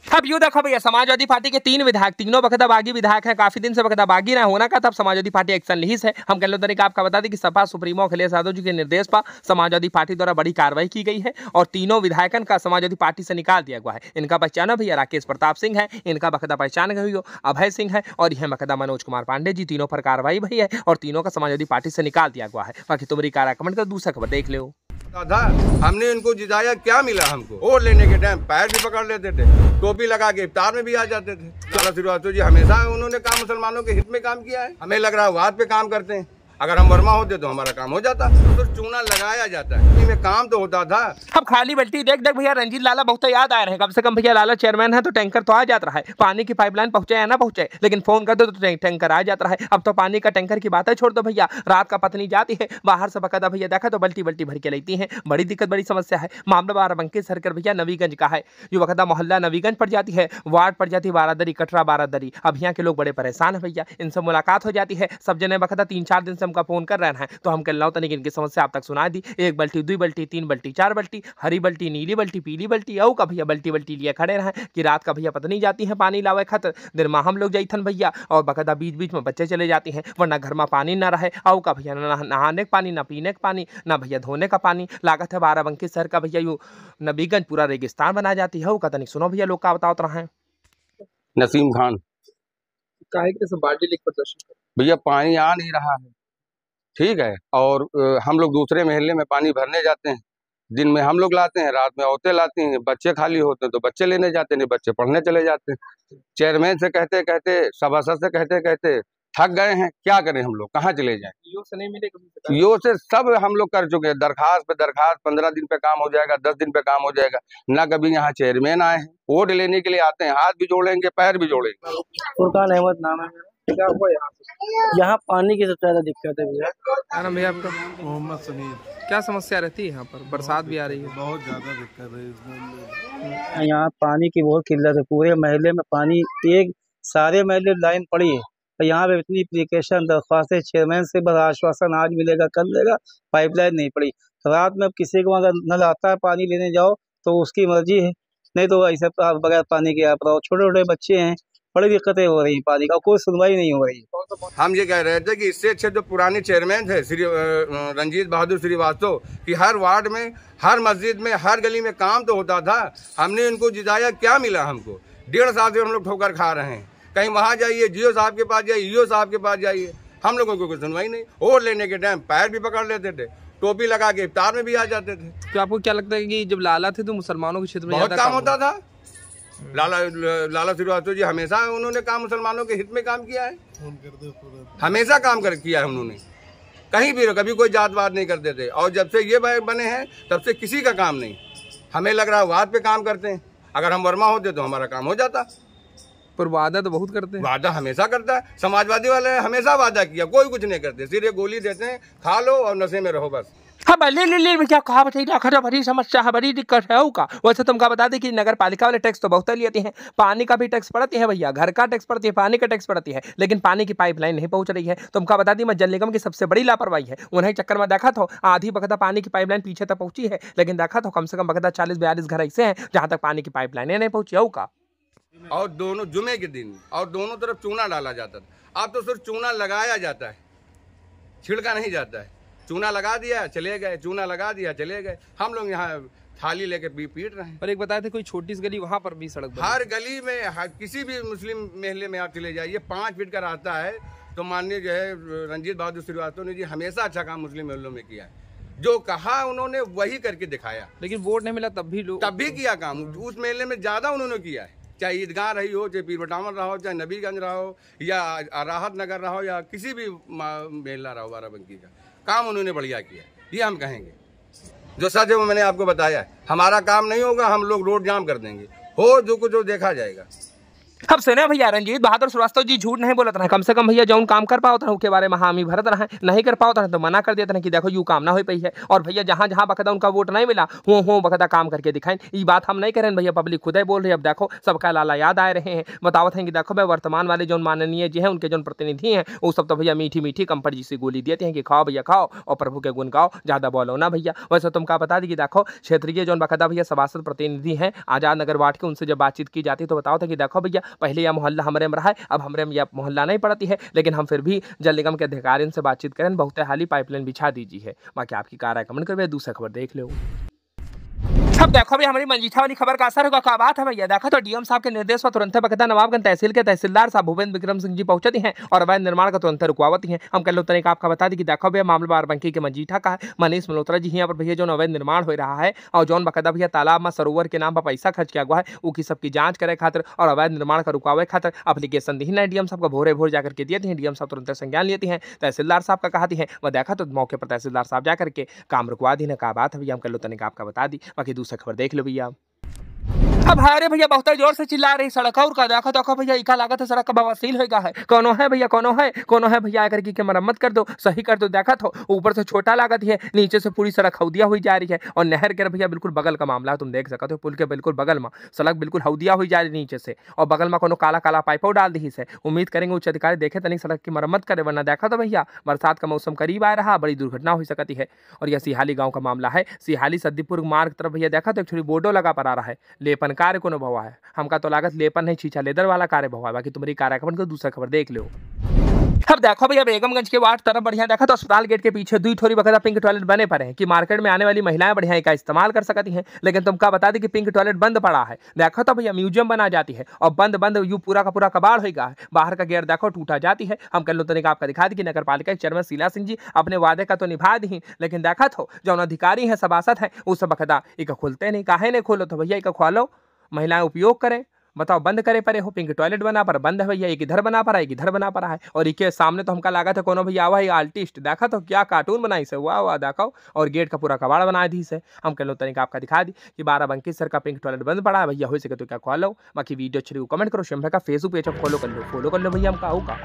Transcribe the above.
अब यूं देखो भैया, समाजवादी पार्टी के 3 विधायक, तीनों बखदा बागी विधायक हैं। काफी दिन से बखदा बागी ना होना का तब समाजवादी पार्टी एक्शन ली है। हम कल तरीका आपका बता दें कि सपा सुप्रीमो अखिलेश यादव जी के निर्देश पर समाजवादी पार्टी द्वारा बड़ी कार्रवाई की गई है और तीनों विधायकन का समाजवादी पार्टी से निकाल दिया गया है। इनका पहचान भैया राकेश प्रताप सिंह है, इनका बखदा पहचान गई हो अभय सिंह है और यह बखदा मनोज कुमार पांडे जी। तीनों पर कार्रवाई भई है और तीनों का समाजवादी पार्टी से निकाल दिया गया है। बाकी तुम्हारी कार्य कमेंट कर दूसरा खबर देख लो। था हमने इनको जिताया, क्या मिला हमको? वोट लेने के टाइम पैर भी पकड़ लेते थे, टोपी लगा के इफ्तार में भी आ जाते थे। लाला श्रीवास्तव जी हमेशा उन्होंने काम मुसलमानों के हित में काम किया है। हमें लग रहा है वाद पे काम करते हैं। अगर हम वर्मा होते तो हमारा काम हो जाता, तो चूना लगाया जाता है, में काम तो होता था। अब खाली बल्टी देख देख भैया रंजीत लाला बहुत याद आ रहे हैं। कम से कम भैया लाला चेयरमैन है तो टैंकर तो आ जाता है, पानी की पाइपलाइन पहुंचे या ना पहुंचे, लेकिन फोन कर दो तो टैंकर आ जाता है। अब तो पानी का टैंकर की बात है छोड़ दो भैया, रात का पत्नी जाती है बाहर से बकायदा भैया देखा तो बल्टी बल्टी भर के लेती है। बड़ी दिक्कत बड़ी समस्या है। मामला बाराबंकी सर्कल भैया नवीगंज का है, जो बकायदा मोहल्ला नवीगंज पड़ जाती है, वार्ड पड़ जाती है बारादरी, कटरा बारादरी। अब यहाँ के लोग बड़े परेशान है भैया, इनसे मुलाकात हो जाती है। सब जने बकायदा 3-4 दिन से हमका फोन कर रहे हैं, तो हम कल तनिक इनकी समस्या आप तक सुना दी। 1 बल्टी 2 बल्टी 3 बल्टी 4 बल्टी, हरी बल्टी नीली बल्टी पीली बल्टी औ का भैया बल्टी बल्टी लिए खड़े रहे कि रात का भैया पत्नी जाती है पानी लावे खत, दिन में हम लोग जाइथन भैया और बकायदा बीच बीच में बच्चे चले जाती हैं, वरना घर में पानी ना रहे औ का भैया ना नहाने का पानी, ना पीने का पानी, ना भैया धोने का पानी। लागत है बाराबंकी शहर का भैया यूं नबीगंज पूरा रेगिस्तान बना जाती है। का तनिक सुनो भैया लोग का बताओ रहे हैं। नसीम खान काहे के सब बाल्टी लेके प्रदर्शन भैया पानी आ नहीं रहा है, ठीक है। और हम लोग दूसरे महल्ले में पानी भरने जाते हैं, दिन में हम लोग लाते हैं, रात में औरतें लाती हैं। बच्चे खाली होते हैं तो बच्चे लेने जाते हैं, नहीं बच्चे पढ़ने चले जाते हैं। चेयरमैन से कहते कहते, सभासद से कहते कहते थक गए हैं, क्या करें हम लोग, कहाँ चले जाएं? ईओ से नहीं मिले कभी? ईओ से सब हम लोग कर चुके हैं, दरखास्त पे दरखास्त, 15 दिन पे काम हो जाएगा, 10 दिन पे काम हो जाएगा। ना कभी यहाँ चेयरमैन आए हैं, वोट लेने के लिए आते हैं, हाथ भी जोड़ेंगे पैर भी जोड़ेंगे। फुरकान अहमद नाम है मेरा। क्या हुआ यहाँ पानी की सबसे ज्यादा दिक्कत है भैया। क्या नाम भैया आपका? मोहम्मद समीर। क्या समस्या रहती है यहाँ पर? बरसात भी आ रही है, बहुत ज्यादा दिक्कत है इसमें। यहाँ पानी की बहुत किल्लत है, पूरे महल्ले में पानी, एक सारे महल्ले लाइन पड़ी है। यहाँ पे इतनी एप्लीकेशन दरख्वास्तें, चेयरमैन से बस आश्वासन आज मिलेगा कल मिलेगा, पाइपलाइन नहीं पड़ी। रात में अब किसी को अगर नल आता है पानी लेने जाओ तो उसकी मर्जी है, नहीं तो ऐसे बगैर पानी के आप रहो। छोटे छोटे बच्चे हैं, बड़ी दिक्कतें हो रही, पानी का कोई सुनवाई नहीं हो रही। हम ये कह रहे थे कि इससे अच्छे जो पुराने चेयरमैन थे श्री रंजीत बहादुर श्रीवास्तव, कि हर वार्ड में, हर मस्जिद में, हर गली में काम तो होता था। हमने इनको जिताया, क्या मिला हमको? 1.5 साल से हम लोग ठोकर खा रहे हैं। कहीं वहाँ जाइए, जीओ साहब के पास जाइए, ईओ साहब के पास जाइए, हम लोगों को कोई सुनवाई नहीं। वोट लेने के टाइम पैर भी पकड़ लेते थे, टोपी लगा के इफ्तार में भी आ जाते थे। तो आपको क्या लगता है कि जब लाला थे तो मुसलमानों के क्षेत्र में बहुत काम होता था? लाला श्रीवास्तव जी हमेशा उन्होंने काम मुसलमानों के हित में काम किया है, हमेशा काम किया है उन्होंने। कहीं भी कभी कोई जातवाद नहीं करते थे। और जब से ये बने हैं तब से किसी का काम नहीं। हमें लग रहा है वाद पे काम करते हैं। अगर हम वर्मा होते तो हमारा काम हो जाता, पर वादा तो बहुत करते हैं। वादा हमेशा करता है समाजवादी वाले, हमेशा वादा किया, कोई कुछ नहीं करते, सिर्फ गोली देते हैं, खा लो और नशे में रहो बस। हाँ ले क्या कहा बताइए, बड़ी समस्या है, बड़ी दिक्कत है का। वैसे तुमका बता दें कि नगर पालिका वाले टैक्स तो बहुत लेते हैं, पानी का भी टैक्स पड़ती है भैया, घर का टैक्स पड़ती है, पानी का टैक्स पड़ती है, लेकिन पानी की पाइपलाइन नहीं पहुंच रही है। तुमका बता दी मैं जल निगम की सबसे बड़ी लापरवाही है। उन्हें चक्कर में देखा था आधी बकदा पानी की पाइपलाइन पीछे तक पहुंची है, लेकिन देखा था कम से कम बकदा 40-42 घर ऐसे हैं जहाँ तक पानी की पाइपलाइन नहीं पहुंची का। और दोनों जुमे के दिन और दोनों तरफ चूना डाला जाता था। अब तो सिर्फ चूना लगाया जाता है, छिड़का नहीं जाता है। चूना लगा दिया चले गए, चूना लगा दिया चले गए। हम लोग यहाँ थाली लेके पीट रहे हैं। पर एक बताए थे कोई छोटी सी गली, वहाँ पर भी सड़क, हर गली में, किसी भी मुस्लिम महल्ले में आप चले जाइए, 5 फीट का रास्ता है। तो माननीय जो है रंजीत बहादुर श्रीवास्तव ने जी हमेशा अच्छा काम मुस्लिम महल्लों में किया है। जो कहा उन्होंने वही करके दिखाया। लेकिन वोट नहीं मिला तब भी किया काम। उस महल्ले में ज्यादा उन्होंने किया है, चाहे ईदगाह रही हो, चाहे पीर बटामल रहा हो, चाहे नबीगंज रहा हो, या राहत नगर रहा हो, या किसी भी महल्ला रहा हो बाराबंकी का, काम उन्होंने बढ़िया किया। ये हम कहेंगे, जो सच है वो मैंने आपको बताया है। हमारा काम नहीं होगा, हम लोग रोड जाम कर देंगे, हो जो कुछ हो देखा जाएगा। अब सुने भैया, रंजीत बहादुर श्रीवास्तव जी झूठ नहीं बोलत रहे। कम से कम भैया जौन काम कर पाओ था उसके बारे में हामी भरत रहे, नहीं कर पाओ था तो मना कर देते हैं कि देखो यू काम ना हो पाई है। और भैया जहाँ जहाँ बखदा उनका वोट नहीं मिला हो बखदा काम करके दिखाएं। ये बात हम नहीं करें भैया, पब्लिक खुद ही बोल रही है। अब देखो सबका लाला याद आ रहे हैं, बतावत हैं कि देखो भाई वर्तमान वाले जो माननीय जी हैं उनके जो प्रतिनिधि हैं वो सब तो भैया मीठी मीठी कंफर्ट जी से गोली देते हैं कि खाओ भैया खाओ और प्रभु के गुण गाओ, ज्यादा बोलो ना भैया। वैसे तुमका बता दी कि देखो क्षेत्रीय जो बखदा भैया सभासद प्रतिनिधि हैं आजाद नगर वार्ड के, उनसे जब बातचीत की जाती तो बताओ था कि देखो भैया पहले यह मोहल्ला हमारे में रहा है, अब हमारे में यह मोहल्ला नहीं पड़ती है, लेकिन हम फिर भी जल निगम के अधिकारियों से बातचीत करें, बहुत हाली पाइपलाइन बिछा दीजिए है। बाकी आपकी कार कमेंट करवे, दूसरा खबर देख लो। अब देखो भाई हमारी मंजीठा वाली खबर का असर होगा, क्या बात है भैया। देखो तो डीएम साहब के निर्देश पर तुरंत बकदा नवाबगंज तहसील के तहसीलदार साहब भूपेंद्र विक्रम सिंह जी पहुंचती हैं और अवैध निर्माण का तुरंत रुकवावती हैं। हम कल तरीका आपका बता दी कि देखो भैया मामला बाराबंकी के मंजीठा का है। मनीष मल्होत्रा जी यहाँ पर भैया जो अवैध निर्माण हो रहा है और जौन बकायदा भैया तालाब में सरोवर के नाम पर पैसा खर्च किया हुआ है वो की सबकी जांच करे खातिर और अवैध निर्माण का रुकावे खातिर एप्लीकेशन दी है डीएम साहब को भोरे भोर जाकर के दिए थे। डीएम साहब तुरंत संज्ञान लेती हैं, तहसीलदार साहब का कहती है वह देखा तो मौके पर तहसीलदार साहब जाकर के काम रुकवा दी है। क्या बात है भैया, हम कल तरीका आपका बता दी। बाकी दूसरा खबर देख लो भैया। अब अरे भैया बहुत जोर से चिल्ला रही सड़क और का देखो देखो भैया इका लागत है सड़क का बवासील होगा है। कोनो है भैया, कोनो है भैया आकर की मरम्मत कर दो, सही कर दो। देखा तो ऊपर से छोटा लागत है, नीचे से पूरी सड़क हौदिया हुई जा रही है और नहर के भैया बिल्कुल बगल का मामला तुम देख सकते हो। पुल के बिल्कुल बगल में सड़क बिल्कुल हौदिया हुई जा रही नीचे से और बगल में कोनो काला काला पाइपो डाल दी है। उम्मीद करेंगे उच्च अधिकारी देखे तनिक सड़क की मरम्मत करे, वरना देखा तो भैया बरसात का मौसम करीब आ रहा, बड़ी दुर्घटना हो सकती है। और यह सिहाली गाँव का मामला है। सिहाली सद्दीपुर मार्ग तरफ भैया देखा तो एक छोटी बोर्डो लगा पड़ा रहा है, लेपन कार्य को भवा है। हमका तो लागत लेपन नहीं छीछा लेदर वाला कार्य भवा है। बाकी तुम्हारी कार्यक्रम को दूसरा खबर देख लो। अब देखो भैया बेगमगंज के वार्ड तरफ बढ़िया देखा तो अस्पताल गेट के पीछे दुई ठोरी बकायदा पिंक टॉयलेट बने पड़े हैं कि मार्केट में आने वाली महिलाएं बढ़िया इनका इस्तेमाल कर सकती हैं। लेकिन तुमका बता दी कि पिंक टॉयलेट बंद पड़ा है। देखो तो भैया म्यूजियम बना जाती है और बंद यू पूरा का पूरा कबाड़ होगा, बाहर का गेट देखो टूटा जाती है। हम कल तरीका आपका दिखा दी कि नगर पालिका के चेयरमैन शीला सिंह जी अपने वादे का तो निभा दी, लेकिन देखा तो जो अधिकारी है सभासद है वो सब बकायदा इका खुलते नहीं, काहे नहीं खोलो तो भैया इका खोलो, महिलाएं उपयोग करें। बताओ बंद करे परे हो, पिंक टॉयलेट बना पर बंद है भैया, एक इधर बना पड़ा एक इधर बना पड़ा है। और इसके सामने तो हमका लगा था कोनो भैया हुआ आर्टिस्ट देखा तो क्या कार्टून बनाई से वाह देखो, और गेट का पूरा कबाड़ बना दी से। हम कल तरीका आपका दिखा दी कि बाराबंकी सर का पिंक टॉयलेट बंद पड़ा है भैया, हो सके तो क्या खोलो। बाकी वीडियो अच्छी कमेंट करो, शेम का फेसबुक पेज फॉलो कर लो भैया, हम का होगा।